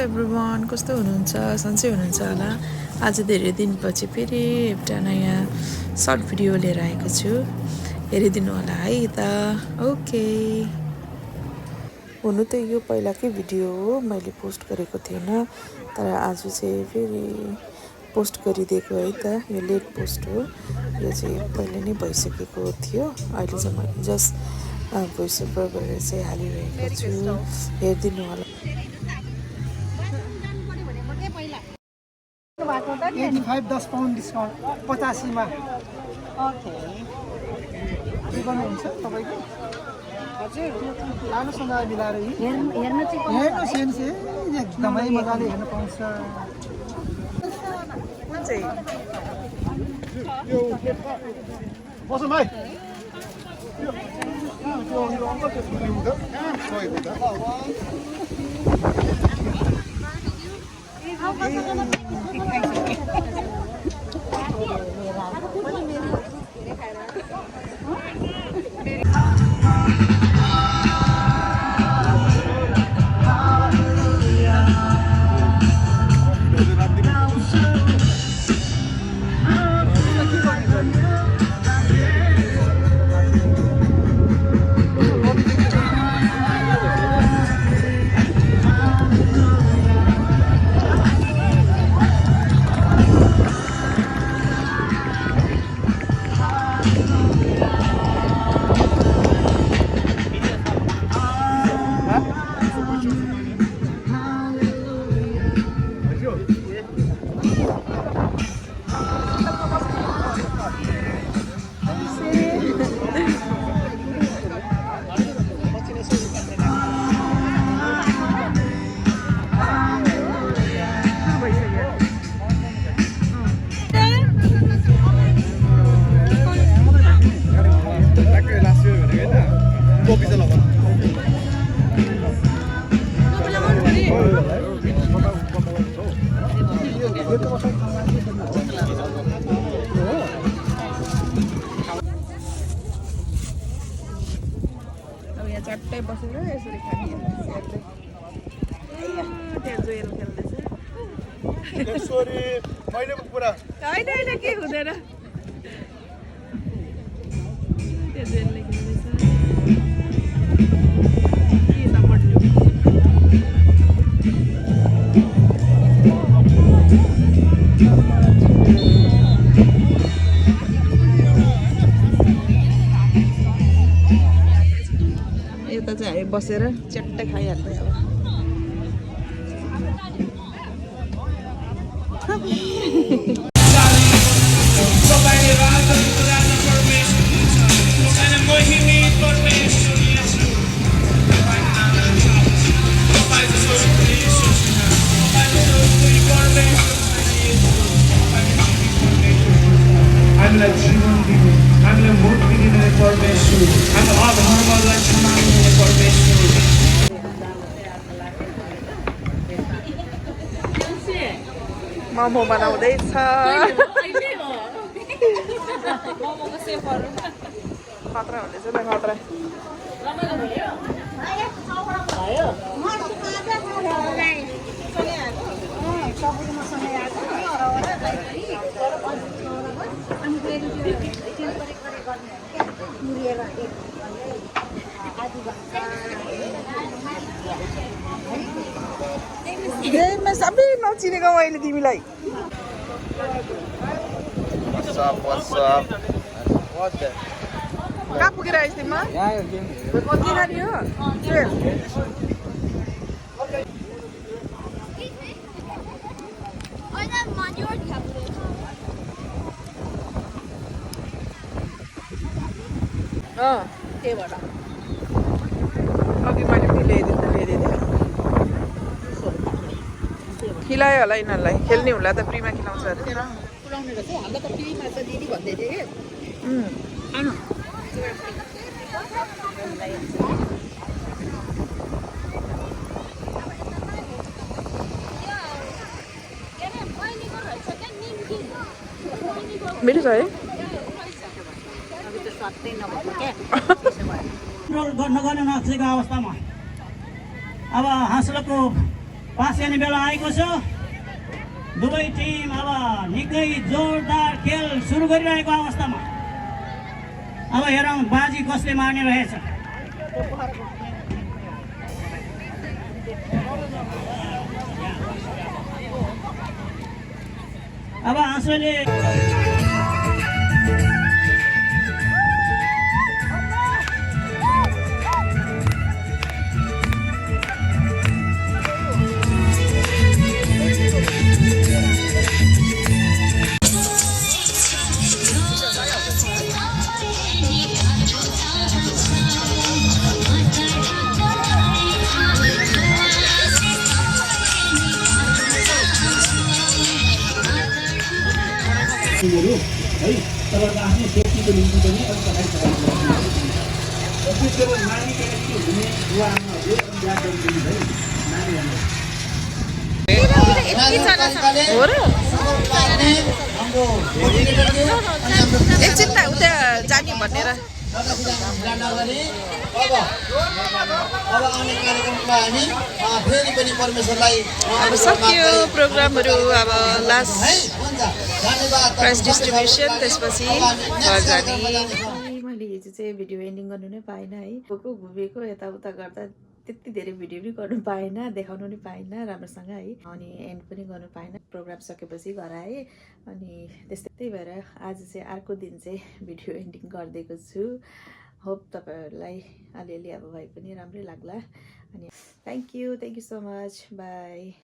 Everyone, कस्तो हुनुहुन्छ? सन्चै हुनुहुन्छ होला। आज धेरै दिनपछि फेरि एउटा नयाँ सर्ट भिडियो लिएर आएको छु, हेरिदिनु होला है त। ओके, हुनु त यो पहिलाकै भिडियो हो, मैले पोस्ट गरेको थिएन, तर आज चाहिँ फेरि पोस्ट गरिदिएको है त। यो लेट पोस्ट हो, यो चाहिँ पहिले नै भइसकेको थियो। अहिले चाहिँ मैले जस्ट भोइस ओभर गरेर चाहिँ हालिरहेको छु, हेरिदिनु होला। 85 10 पाउन्ड डिस्काउन्ट 85 मा। ओके, के गर्नुहुन्छ तपाईको? हजुर, लानुहोस् न मिलाएर हेर्नु सेन्स एकदमै मजाले हेर्न पाउँछ। कुन चाहिँ यो बसौँ भाइ। यो अङ्कल त्यसको लिनु त सोएको त। चट्टै बसेर यसरी खाने होइन के हुँदैन। यता चाहिँ हामी बसेर चट्टै खाइहाल्दै अब। हामीलाई जीवन दिनु, हामीलाई मुक्ति दिने परमेश्वर, हाम्रो अधर्मलाई क्षमा दिने परमेश्वर। मोमो बनाउँदैछ। खतरा हुँदैछ त खतरा। सबै नचिनेको मैले तिमीलाई। कहाँ पुगेर आइस तिमीमा? कति खाने हो? त्यही भएर अघि मैले पनि ल्याइदिएँ। खिलायो होला यिनीहरूलाई, खेल्ने होला त फ्रीमा खिलाउँछ अरे। मिठो छ है। नगर्ने नक्सेको अवस्थामा अब हाँस्रोको पास गर्ने बेला आएको छ। दुवै टिम अब निकै जोरदार खेल सुरु गरिरहेको अवस्थामा अब हेरौँ बाजी कसले मार्ने रहेछ। अब आँसुले है तपाईँको आफ्नै सेफ्टीको निम्ति पनि अलिक पठाइ नानीको हुने बुवा आमाहरूले याद गरिदिनु है नानीहरूलाई। हो र एकछिन त उता जाने भनेर अब आउने कार्यक्रममा हामी फेरि पनि परमेश्वरलाई अब सक्यो प्रोग्रामहरू। अब लास्ट धन्यवाद प्राइज डिस्ट्रिब्युसन, त्यसपछि घर जाने। मैले हिजो चाहिँ भिडियो एन्डिङ गर्नु नै पाइनँ है। घुमेको यताउता गर्दा त्यति धेरै भिडियो पनि गर्नु पाइनँ, देखाउनु पनि पाइनँ राम्रोसँग है। अनि एन्ड पनि गर्नु पाइनँ, प्रोग्राम सकेपछि घर आएँ। अनि त्यही भएर आज चाहिँ अर्को दिन चाहिँ भिडियो एन्डिङ गरिदिएको छु। होप तपाईँहरूलाई अलिअलि अब भए पनि राम्रै लाग्ला। अनि thank you so much, by.